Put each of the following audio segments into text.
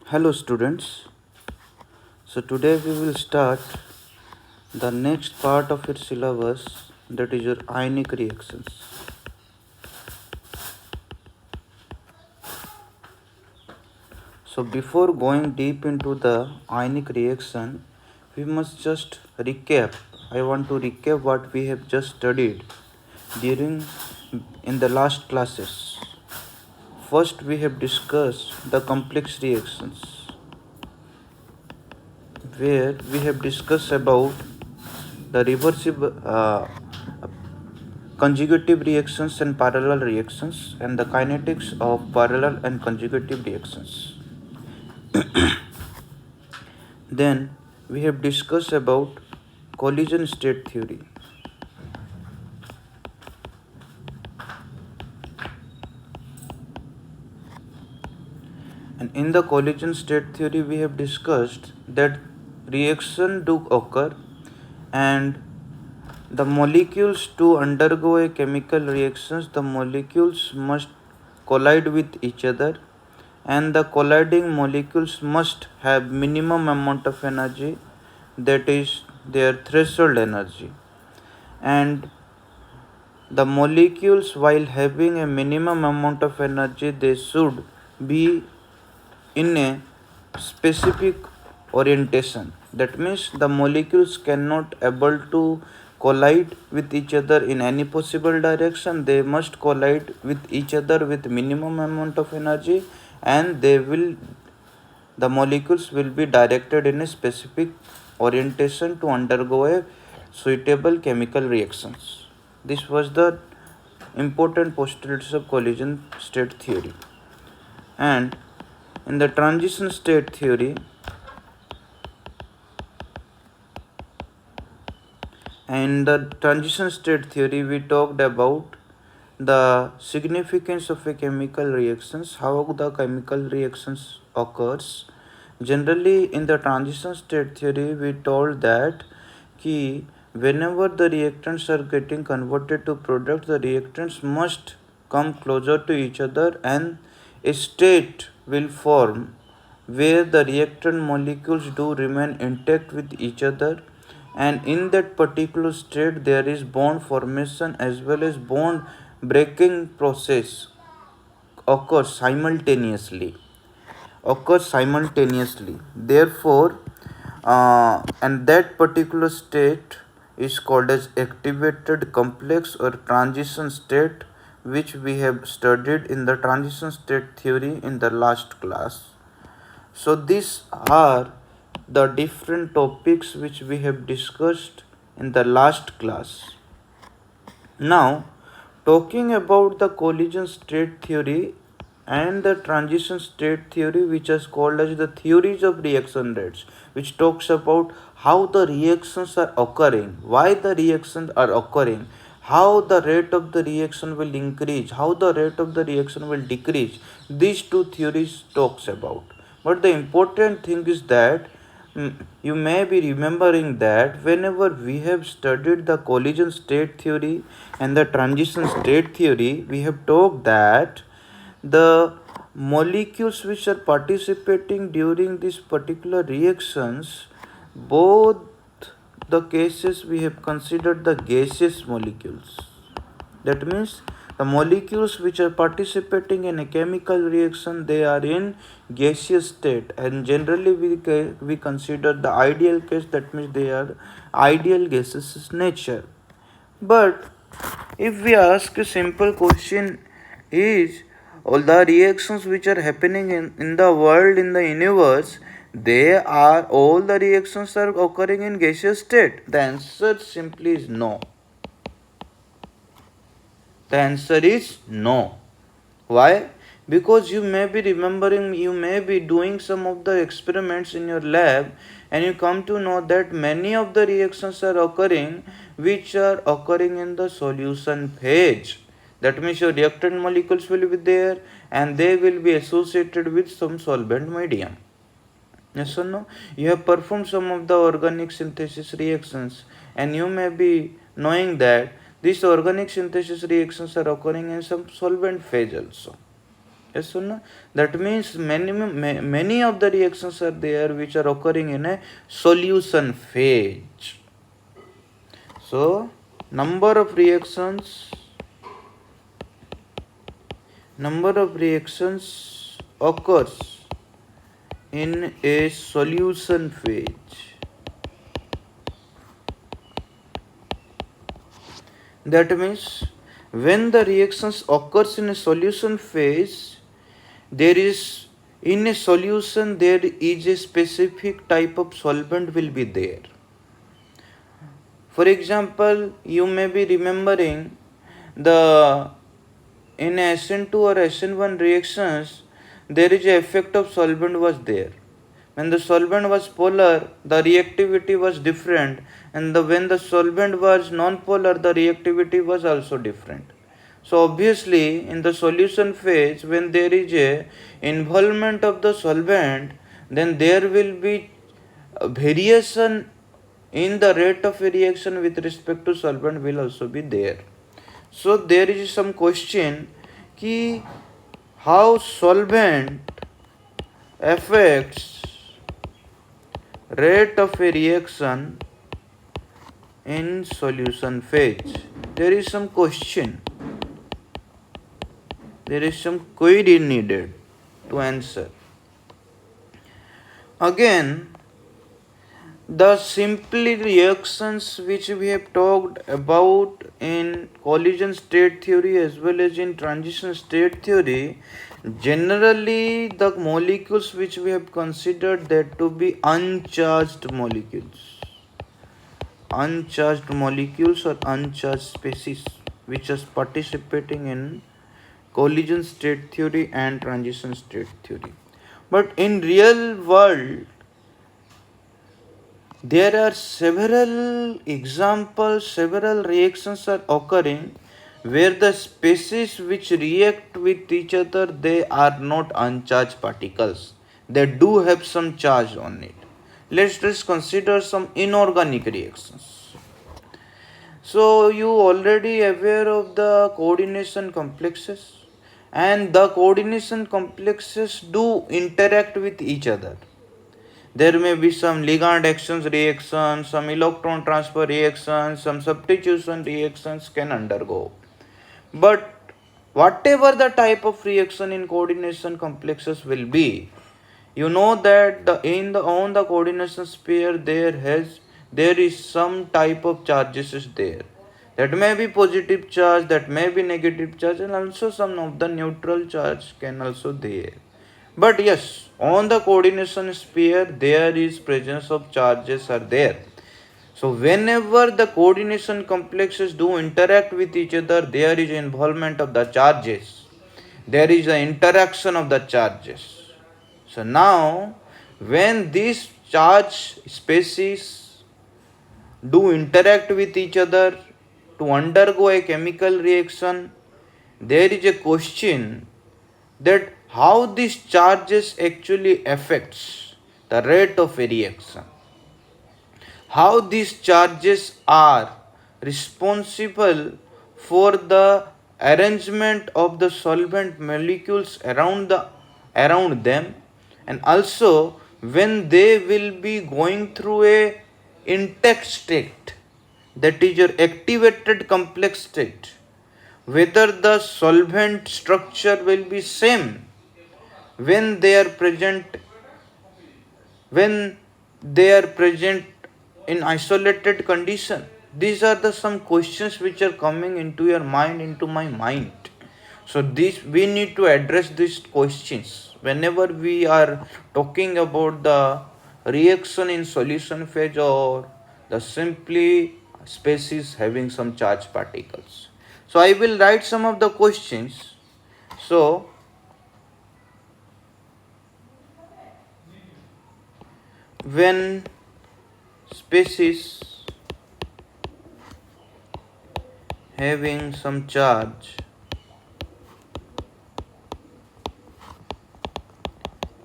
Hello students. So today we will start the next part of your syllabus, that is your ionic reactions. So before going deep into the ionic reaction, we must just recap. I want to recap what we have just studied during in the last classes. First we have discussed the complex reactions, where we have discussed about the reversible conjugative reactions and parallel reactions, and the kinetics of parallel and conjugative reactions. Then we have discussed about collision state theory. And in the collision state theory we have discussed that reaction do occur, and the molecules to undergo a chemical reactions, the molecules must collide with each other, and the colliding molecules must have minimum amount of energy, that is their threshold energy. And the molecules, while having a minimum amount of energy, they should be in a specific orientation. That means the molecules cannot able to collide with each other in any possible direction. They must collide with each other with minimum amount of energy, and the molecules will be directed in a specific orientation to undergo a suitable chemical reactions. This was the important postulates of collision state theory. And in the transition state theory, we talked about the significance of a chemical reactions, how the chemical reactions occurs. Generally, in the transition state theory, we told that whenever the reactants are getting converted to products, the reactants must come closer to each other, and a state will form where the reactant molecules do remain intact with each other, and in that particular state there is bond formation as well as bond breaking process occurs simultaneously. Therefore, and that particular state is called as activated complex or transition state, which we have studied in the transition state theory in the last class. So these are the different topics which we have discussed in the last class. Now, talking about the collision state theory and the transition state theory, which is called as the theories of reaction rates, which talks about how the reactions are occurring, why the reactions are occurring, how the rate of the reaction will increase, how the rate of the reaction will decrease. These two theories talks about. But the important thing is that you may be remembering that whenever we have studied the collision state theory and the transition state theory, we have talked that the molecules which are participating during these particular reactions, both the cases we have considered the gaseous molecules. That means the molecules which are participating in a chemical reaction, they are in gaseous state, and generally we consider the ideal case, that means they are ideal gaseous nature. But if we ask a simple question, is all the reactions which are happening in the world, in the universe, all the reactions are occurring in gaseous state? The answer simply is no. The answer is no. Why? Because you may be remembering, you may be doing some of the experiments in your lab, and you come to know that many of the reactions are occurring which are occurring in the solution phase. That means your reactant molecules will be there and they will be associated with some solvent medium. Yes or no? You have performed some of the organic synthesis reactions, and you may be knowing that these organic synthesis reactions are occurring in some solvent phase also. Yes or no? That means many of the reactions are there which are occurring in a solution phase. So number of reactions occurs in a solution phase. That means when the reactions occurs in a solution phase, there is in a solution there is a specific type of solvent will be there. For example, you may be remembering the in SN2 or SN1 reactions, there is a effect of solvent was there. When the solvent was polar, the reactivity was different, and when the solvent was non-polar, the reactivity was also different. So obviously, in the solution phase, when there is a involvement of the solvent, then there will be a variation in the rate of reaction with respect to solvent will also be there. So there is some question ki how solvent affects rate of a reaction in solution phase. There is some question. There is some query needed to answer. Again, the simple reactions which we have talked about in collision state theory as well as in transition state theory, generally the molecules which we have considered that to be uncharged molecules or uncharged species which are participating in collision state theory and transition state theory. But in real world, there are several examples, several reactions are occurring where the species which react with each other, they are not uncharged particles. They do have some charge on it. Let's just consider some inorganic reactions. So you already aware of the coordination complexes, and the coordination complexes do interact with each other. There may be some ligand exchange reactions, some electron transfer reactions, some substitution reactions can undergo. But whatever the type of reaction in coordination complexes will be, you know that on the coordination sphere there is some type of charges is there. That may be positive charge, that may be negative charge, and also some of the neutral charge can also there. But yes, on the coordination sphere there is presence of charges are there. So whenever the coordination complexes do interact with each other, there is involvement of the charges. There is an interaction of the charges. So now when these charge species do interact with each other to undergo a chemical reaction, there is a question that how these charges actually affects the rate of a reaction. How these charges are responsible for the arrangement of the solvent molecules around them, and also when they will be going through a intact state, that is your activated complex state, whether the solvent structure will be same when they are present when they are present in isolated condition. These are the some questions which are coming into your mind, into my mind. So this we need to address these questions whenever we are talking about the reaction in solution phase or the simply species having some charged particles. So I will write some of the questions. So when species having some charge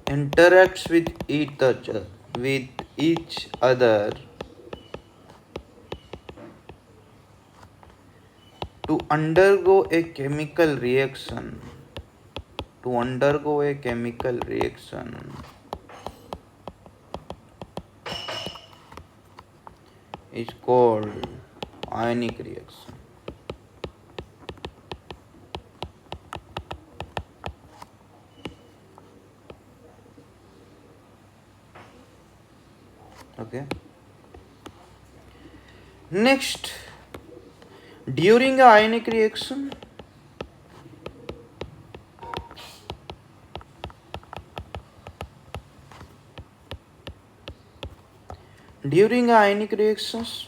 interacts with each other to undergo a chemical reaction, to undergo a chemical reaction is called ionic reaction. Okay. Next, during a ionic reaction,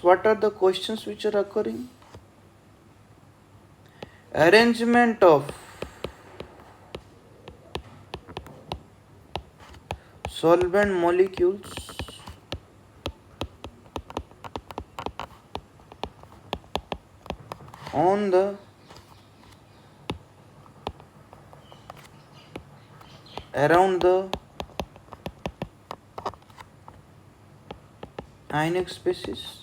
what are the questions which are occurring? Arrangement of solvent molecules on the around the ionic species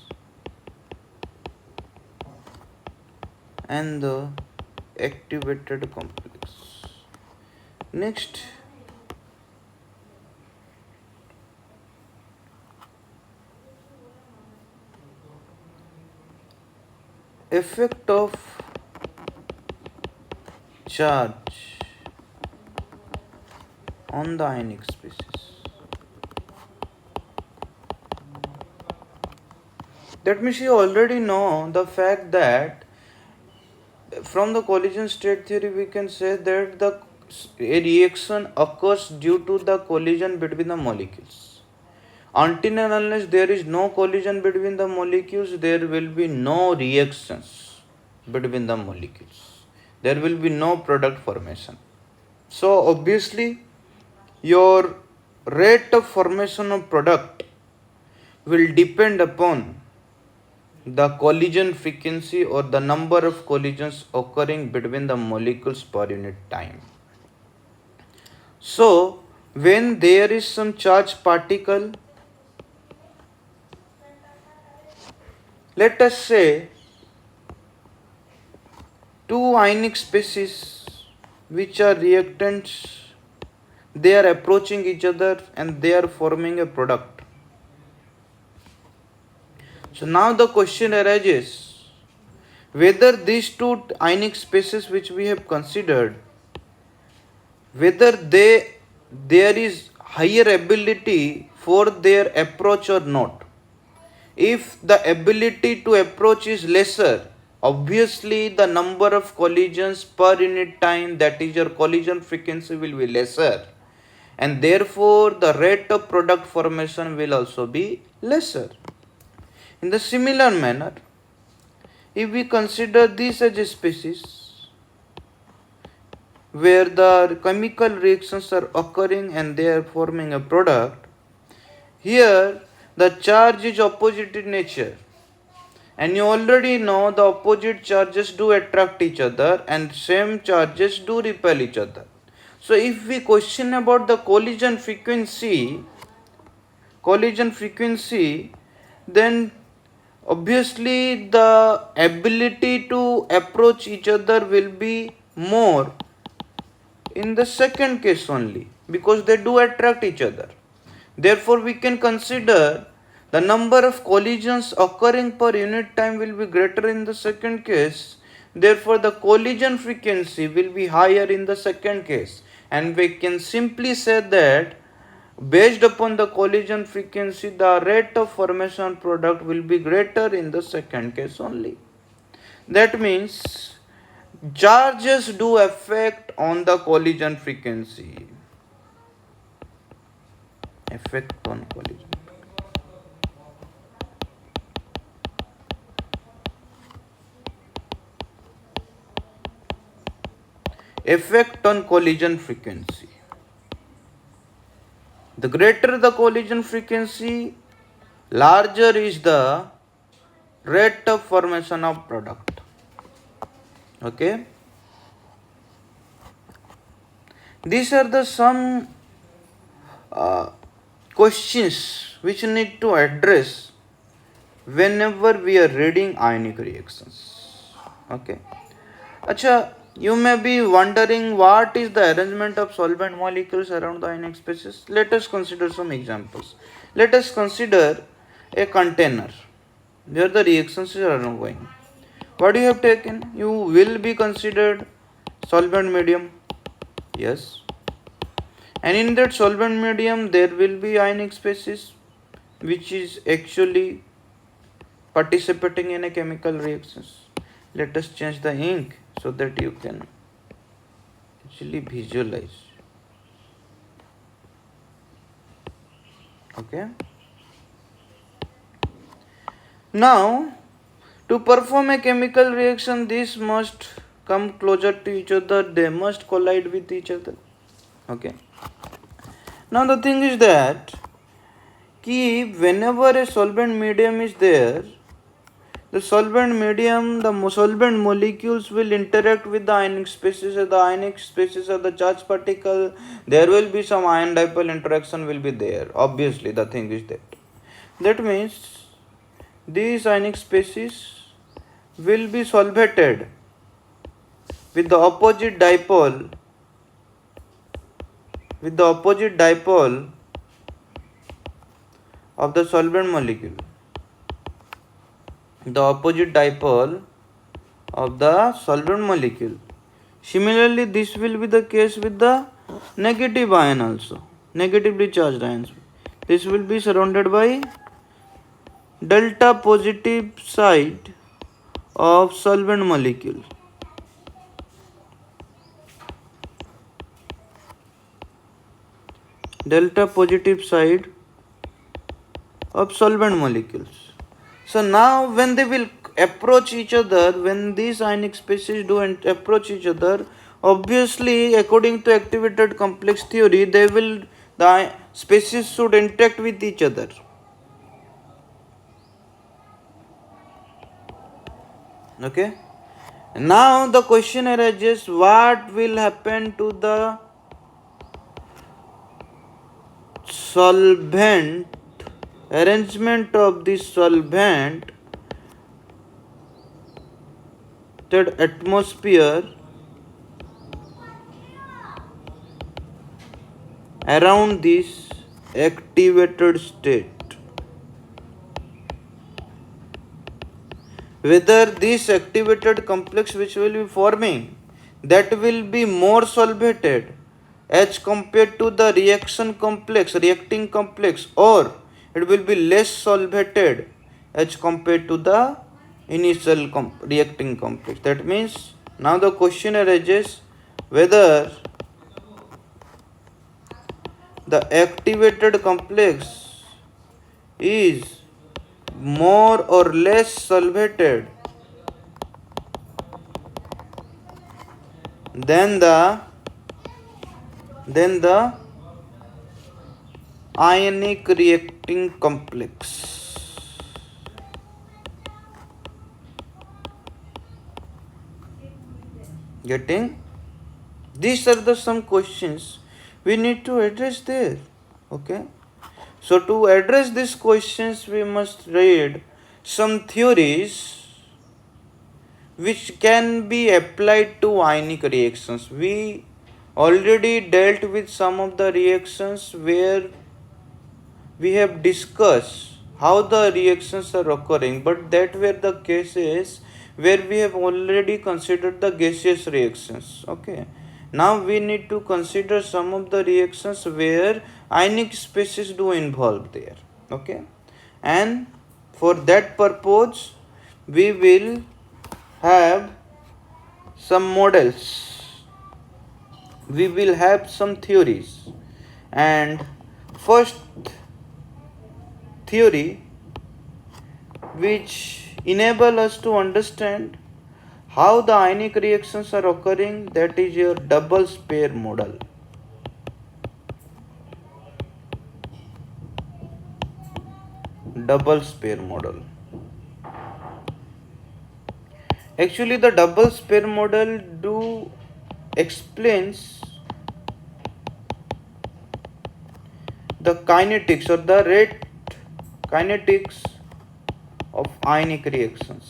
and the activated complex. Next, effect of charge on the ionic species. That means you already know the fact that from the collision state theory we can say that a reaction occurs due to the collision between the molecules. Until and unless there is no collision between the molecules, there will be no reactions between the molecules. There will be no product formation. So obviously your rate of formation of product will depend upon the collision frequency or the number of collisions occurring between the molecules per unit time. So when there is some charged particle, let us say two ionic species which are reactants, they are approaching each other and they are forming a product. So now the question arises whether these two ionic species which we have considered, whether there is higher ability for their approach or not. If the ability to approach is lesser, obviously the number of collisions per unit time, that is your collision frequency, will be lesser, and therefore the rate of product formation will also be lesser. In the similar manner, if we consider this as a species where the chemical reactions are occurring and they are forming a product, here the charge is opposite in nature, and you already know the opposite charges do attract each other and same charges do repel each other. So if we question about the collision frequency, then obviously the ability to approach each other will be more in the second case only, because they do attract each other. Therefore we can consider the number of collisions occurring per unit time will be greater in the second case. Therefore the collision frequency will be higher in the second case, and we can simply say that based upon the collision frequency, the rate of formation product will be greater in the second case only. That means charges do affect on the collision frequency. Effect on collision. Effect on collision frequency. The greater the collision frequency, larger is the rate of formation of product. Okay. These are the some questions which need to address whenever we are reading ionic reactions. Okay. Acha, You may be wondering what is the arrangement of solvent molecules around the ionic spaces. Let us consider some examples. Let us consider a container where the reactions are ongoing. What you have taken? You will be considered solvent medium. Yes. And in that solvent medium there will be ionic species which is actually participating in a chemical reactions. Let us change the ink so that you can actually visualize. Okay. Now, to perform a chemical reaction, these must come closer to each other. They must collide with each other. Okay. Now the thing is that whenever a solvent medium is there, the solvent molecules will interact with the ionic species. The ionic species of the charged particle, there will be some ion dipole interaction will be there. Obviously, the thing is that. That means these ionic species will be solvated with the opposite dipole of the solvent molecule. The opposite dipole of the solvent molecule. Similarly, this will be the case with the negative ion also, negatively charged ions. This will be surrounded by delta positive side of solvent molecule. Delta positive side of solvent molecules. So now when they will approach each other, when these ionic species do approach each other, obviously according to activated complex theory, the species should interact with each other. Okay. Now the question arises, what will happen to the solvent, arrangement of this solvent, that atmosphere around this activated state? Whether this activated complex which will be forming, that will be more solvated as compared to the reacting complex, or it will be less solvated as compared to the initial reacting complex. That means now the question arises whether the activated complex is more or less solvated than the ionic reacting complex. Getting? These are the some questions we need to address there. Okay. So to address these questions, we must read some theories which can be applied to ionic reactions. We already dealt with some of the reactions where we have discussed how the reactions are occurring, but that were the cases where we have already considered the gaseous reactions. Okay. Now we need to consider some of the reactions where ionic species do involve there. Okay. And for that purpose, we will have some models, we will have some theories, and first theory which enable us to understand how the ionic reactions are occurring, that is your double sphere model. Double sphere model. Actually, the double sphere model do explains the kinetics or the rate kinetics of ionic reactions.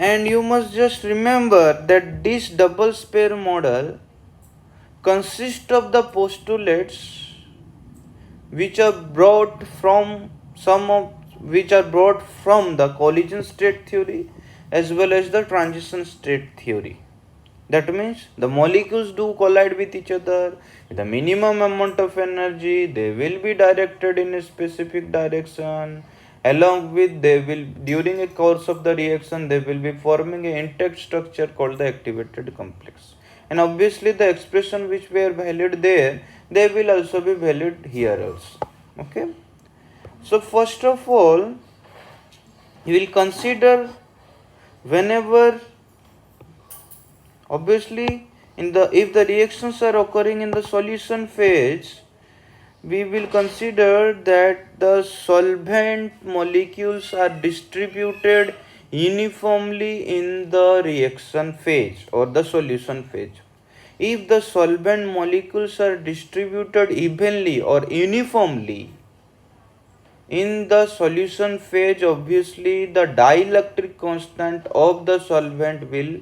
And you must just remember that this double sphere model consists of the postulates which are brought from the collision state theory as well as the transition state theory. That means the molecules do collide with each other with a minimum amount of energy. They will be directed in a specific direction. Along with, they will, during a course of the reaction, they will be forming an intact structure called the activated complex. And obviously the expression which were valid there, they will also be valid here also. Okay. So first of all, you will consider whenever, obviously, if the reactions are occurring in the solution phase, we will consider that the solvent molecules are distributed uniformly in the reaction phase or the solution phase. If the solvent molecules are distributed evenly or uniformly in the solution phase, obviously the dielectric constant of the solvent will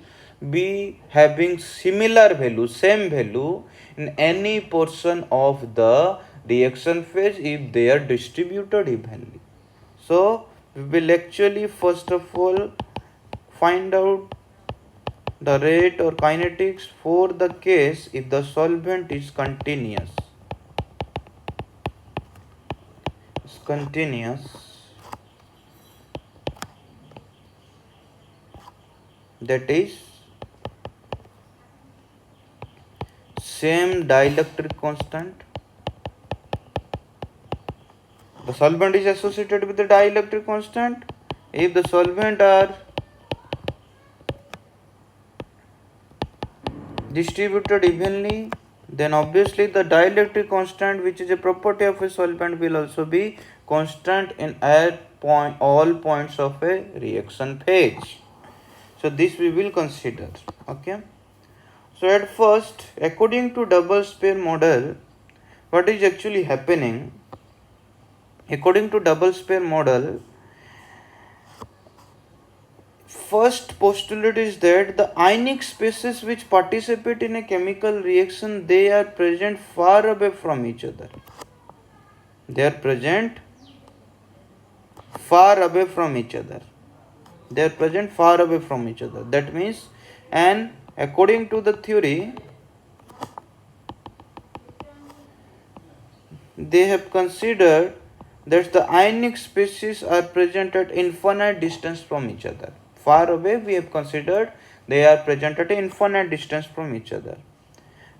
be having similar value, same value in any portion of the reaction phase if they are distributed evenly. So we will actually first of all find out the rate or kinetics for the case if the solvent is continuous. That is same dielectric constant. The solvent is associated with the dielectric constant. If the solvent are distributed evenly, then obviously the dielectric constant, which is a property of a solvent, will also be constant in all points of a reaction phase. So this we will consider. Okay. So at first, according to double sphere model, what is actually happening? According to double sphere model, first postulate is that the ionic species which participate in a chemical reaction, they are present far away from each other. They are present far away from each other. They are present far away from each other. That means, and according to the theory, they have considered that the ionic species are present at infinite distance from each other. Far away, we have considered they are present at infinite distance from each other.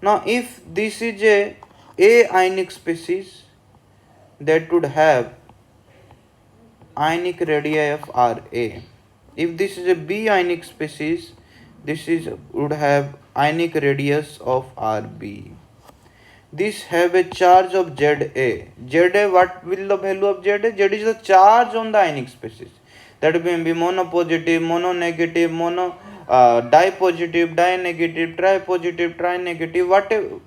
Now, if this is a ionic species, that would have ionic radii of Ra. If this is a B ionic species, would have ionic radius of Rb. This have a charge of Za. Za, what will the value of Za? Z is the charge on the ionic species. That may be monopositive, mononegative, dipositive, dinegative, tripositive, trinegative, whatever.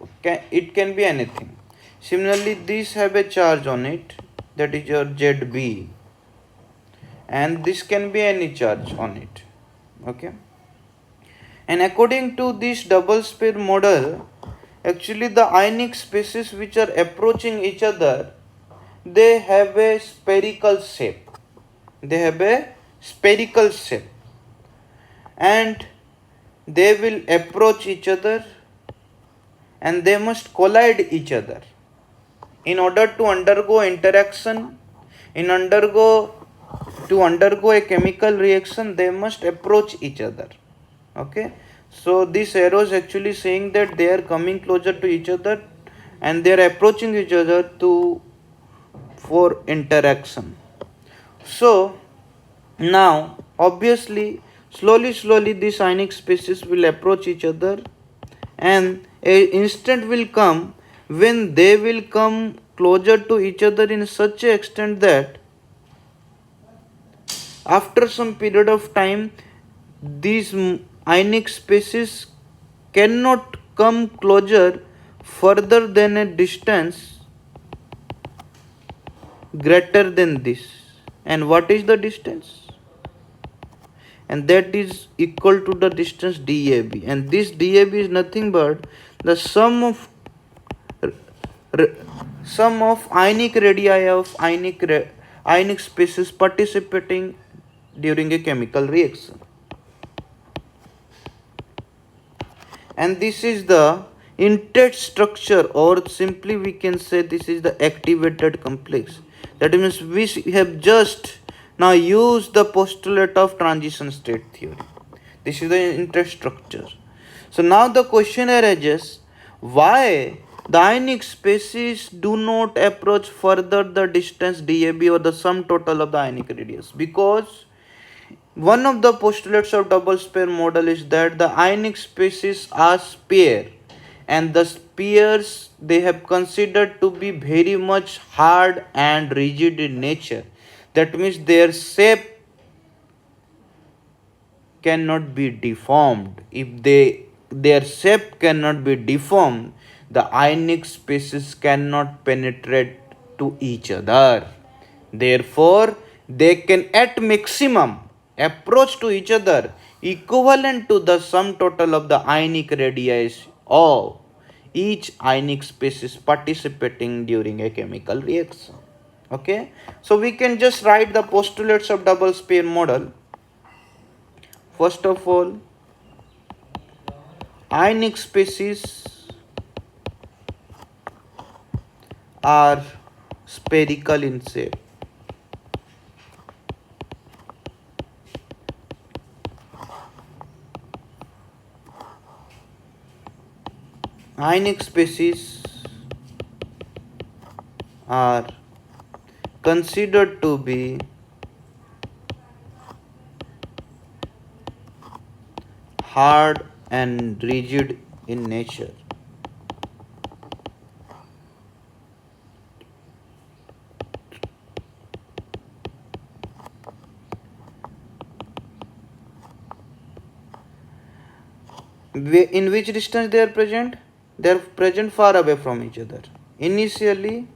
It can be anything. Similarly, these have a charge on it, that is your Zb. And this can be any charge on it. Okay. And according to this double sphere model, actually the ionic species which are approaching each other, they have a spherical shape. And they will approach each other and they must collide each other. In order to undergo interaction, to undergo a chemical reaction, they must approach each other. Okay. So this arrow is actually saying that they are coming closer to each other and they are approaching each other for interaction. So now obviously slowly this ionic species will approach each other, and an instant will come when they will come closer to each other in such an extent that after some period of time these ionic species cannot come closer further than a distance greater than this. And what is the distance? and that is equal to the distance DAB, and this DAB is nothing but the sum of ionic radii of ionic species participating during a chemical reaction. And this is the intact structure, or simply we can say this is the activated complex. That means we have just now used the postulate of transition state theory. This is the intact structure. So now the question arises, why the ionic species do not approach further the distance DAB or the sum total of the ionic radius? Because one of the postulates of double sphere model is that the ionic species are sphere, and the spheres they have considered to be very much hard and rigid in nature. That means their shape cannot be deformed. If their shape cannot be deformed, the ionic species cannot penetrate to each other. Therefore, they can at maximum approach to each other equivalent to the sum total of the ionic radii of each ionic species participating during a chemical reaction. Okay, so we can just write the postulates of double sphere model. First of all, ionic species are spherical in shape. Ionic species are considered to be hard and rigid in nature. In which distance they are present? They are present far away from each other. Initially,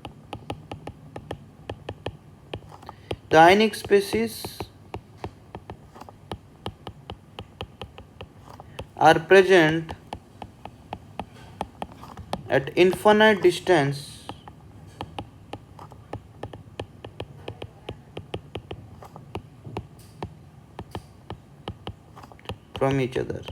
the ionic species are present at infinite distance from each other.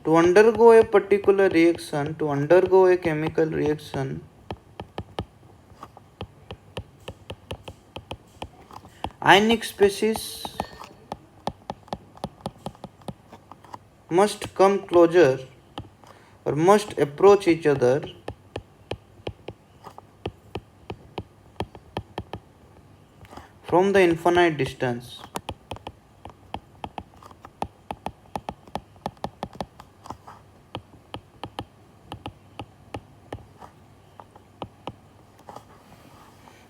To undergo a particular reaction, to undergo a chemical reaction, ionic species must come closer or must approach each other from the infinite distance.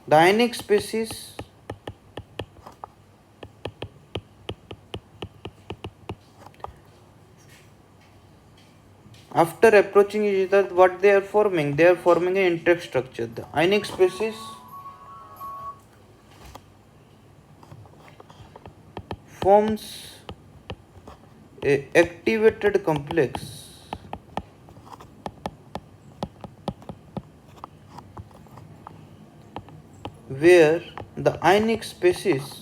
The ionic species after approaching each other, what they are forming? They are forming an intact structure. The ionic species forms a activated complex where the ionic species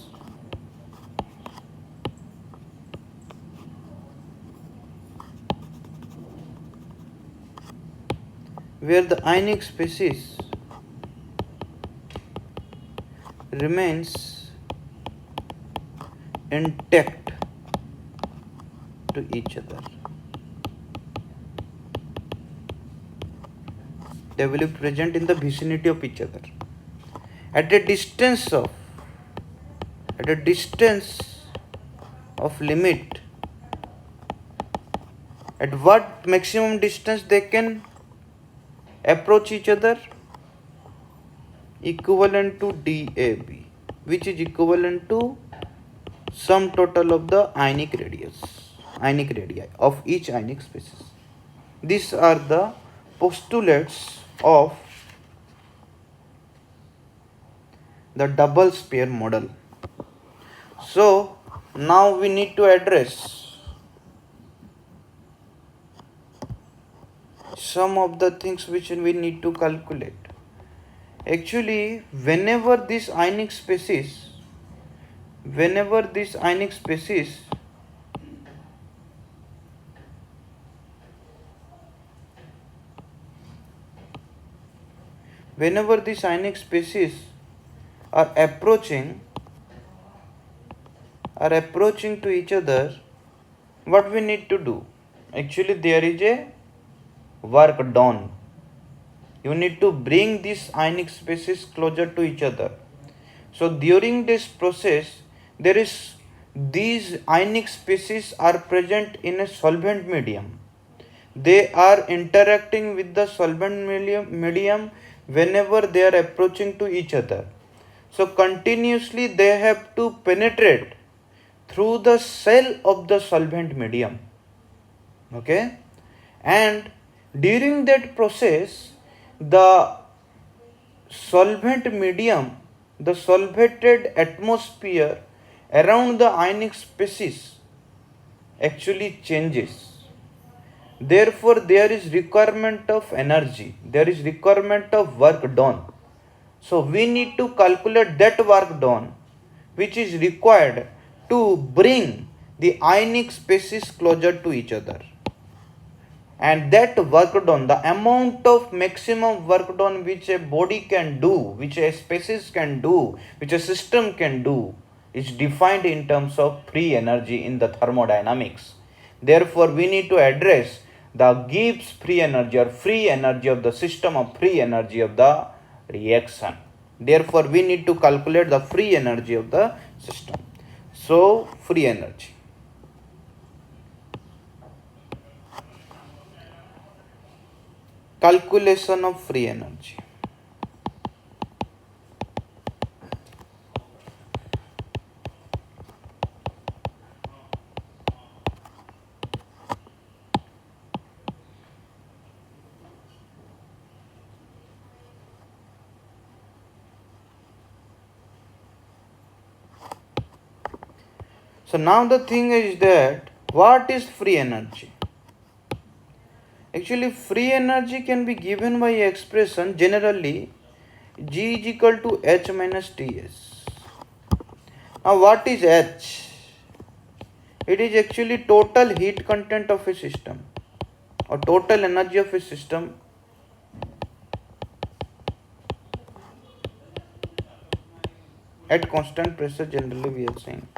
remains intact to each other. They will be present in the vicinity of each other at a distance of limit. At what maximum distance they can approach each other? Equivalent to DAB, which is equivalent to sum total of the ionic radii of each ionic species. These are the postulates of the double sphere model. So now we need to address some of the things which we need to calculate. Actually, whenever this ionic species whenever this ionic species are approaching to each other, what we need to do? Actually, there is a work done. You need to bring these ionic species closer to each other. So during this process, these ionic species are present in a solvent medium. They are interacting with the solvent medium whenever they are approaching to each other. So continuously they have to penetrate through the cell of the solvent medium. Okay, and during that process, the solvent medium, the solvated atmosphere around the ionic species actually changes. Therefore, there is requirement of energy, there is requirement of work done. So we need to calculate that work done which is required to bring the ionic species closer to each other. And that work done, the amount of maximum work done which a body can do, which a species can do, which a system can do, is defined in terms of free energy in the thermodynamics. Therefore, we need to address the Gibbs free energy or free energy of the system or free energy of the reaction. Therefore, we need to calculate the free energy of the system. So, free energy. Calculation of free energy. So now the thing is that what is free energy? Actually, free energy can be given by expression generally G is equal to H minus Ts. Now what is H? It is actually total heat content of a system or total energy of a system at constant pressure, generally we are saying.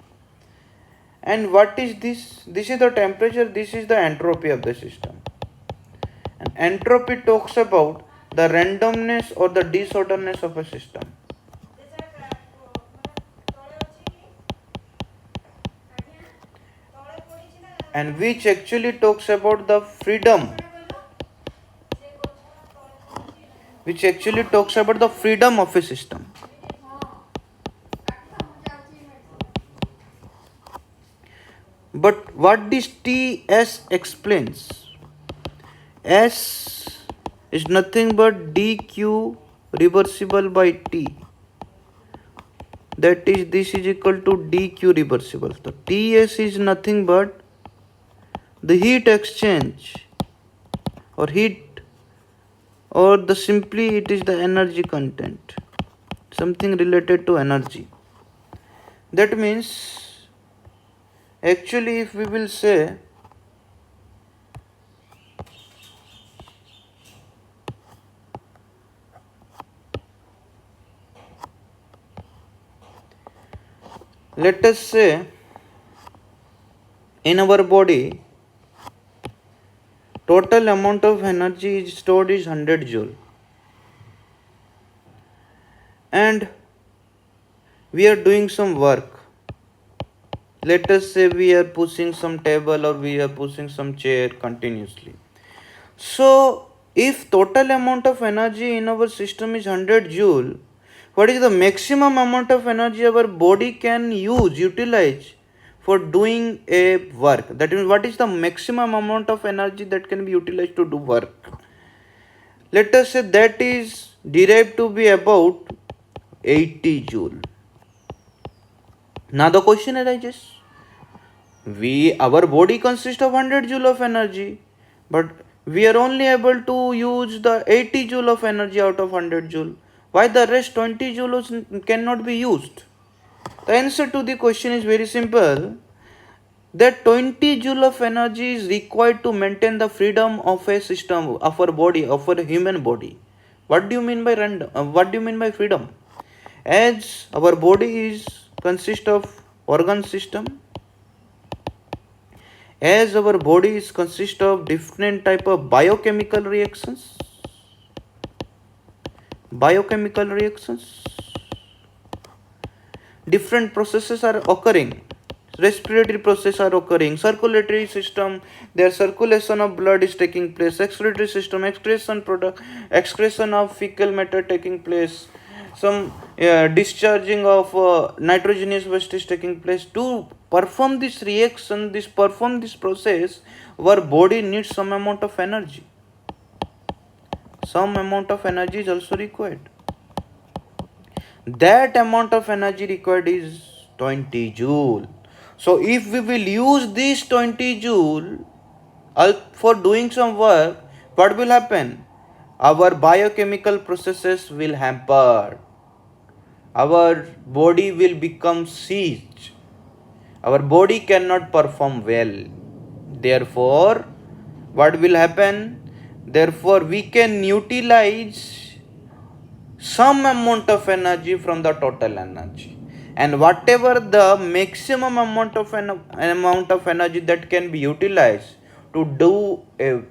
And what is this? This is the temperature, this is the entropy of the system. And entropy talks about the randomness or the disorderness of a system. And which actually talks about the freedom. Which actually talks about the freedom of a system. But what this Ts explains? S is nothing but dq reversible by T. That is, this is equal to dq reversible. So Ts is nothing but the heat exchange or heat, or the simply it is the energy content, something related to energy. That means actually if we will say let us say in our body total amount of energy is stored is 100 joule, and we are doing some work. Let us say we are pushing some table or we are pushing some chair continuously. So if total amount of energy in our system is 100 joule, what is the maximum amount of energy our body can utilize for doing a work? That means what is the maximum amount of energy that can be utilized to do work? Let us say that is derived to be about 80 joule. Now the question arises, our body consists of 100 joule of energy, but we are only able to use the 80 joule of energy out of 100 joule. Why the rest 20 joules cannot be used? The answer to the question is very simple. That 20 joule of energy is required to maintain the freedom of a system, of our body, of our human body. What do you mean by what do you mean by freedom? As our body is consist of organ system, as our body is consist of different type of biochemical reactions, different processes are occurring. Respiratory process are occurring, circulatory system, their circulation of blood is taking place, excretory system, excretion of fecal matter taking place, some discharging of nitrogenous waste is taking place. To perform this reaction, perform this process, our body needs some amount of energy. Some amount of energy is also required. That amount of energy required is 20 joule. So if we will use this 20 joule for doing some work, what will happen? Our biochemical processes will hamper. Our body will become siege. Our body cannot perform well. Therefore, what will happen? Therefore, we can utilize some amount of energy from the total energy, and whatever the maximum amount of energy that can be utilized to do a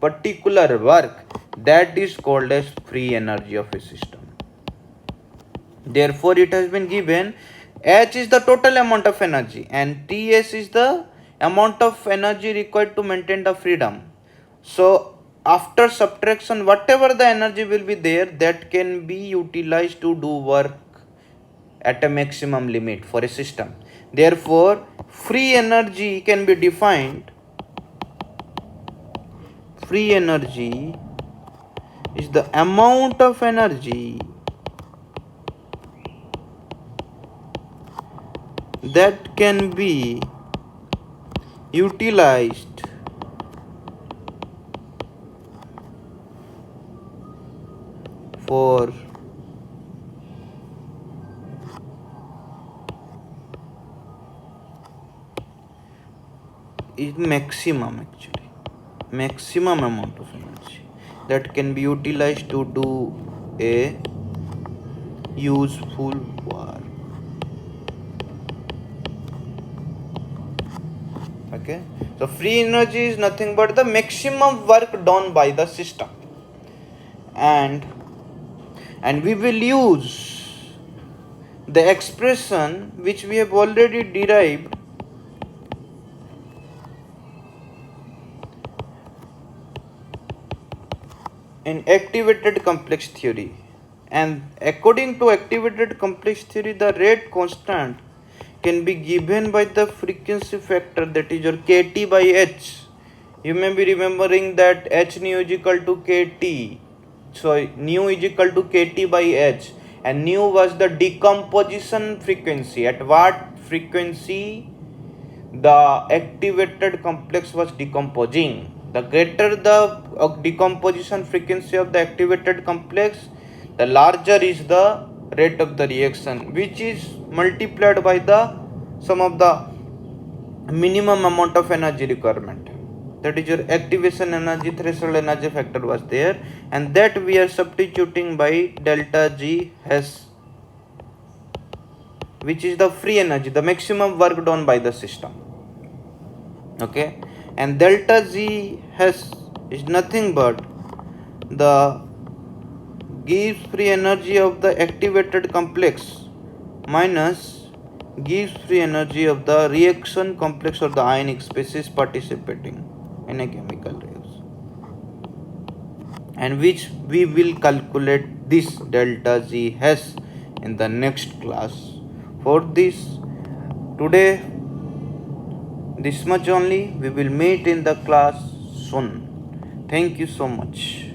particular work, that is called as free energy of a system. Therefore, it has been given H is the total amount of energy and TS is the amount of energy required to maintain the freedom. So after subtraction, whatever the energy will be there, that can be utilized to do work at a maximum limit for a system. Therefore, free energy can be defined. Free energy is the amount of energy that can be utilized for is maximum amount of energy that can be utilized to do a useful work. Okay, so free energy is nothing but the maximum work done by the system, and we will use the expression which we have already derived in activated complex theory. And according to activated complex theory, the rate constant can be given by the frequency factor, that is your kT by h. You may be remembering that h nu is equal to kT. So nu is equal to kT by h, and nu was the decomposition frequency. At what frequency the activated complex was decomposing? The greater the decomposition frequency of the activated complex, the larger is the rate of the reaction, which is multiplied by the sum of the minimum amount of energy requirement. That is your activation energy, threshold energy factor was there, and that we are substituting by delta G S, which is the free energy, the maximum work done by the system. Okay, and delta G S is nothing but the gives free energy of the activated complex minus gives free energy of the reaction complex or the ionic species participating in a chemical reaction, and which we will calculate this delta G S in the next class. For this, today this much only. We will meet in the class soon. Thank you so much.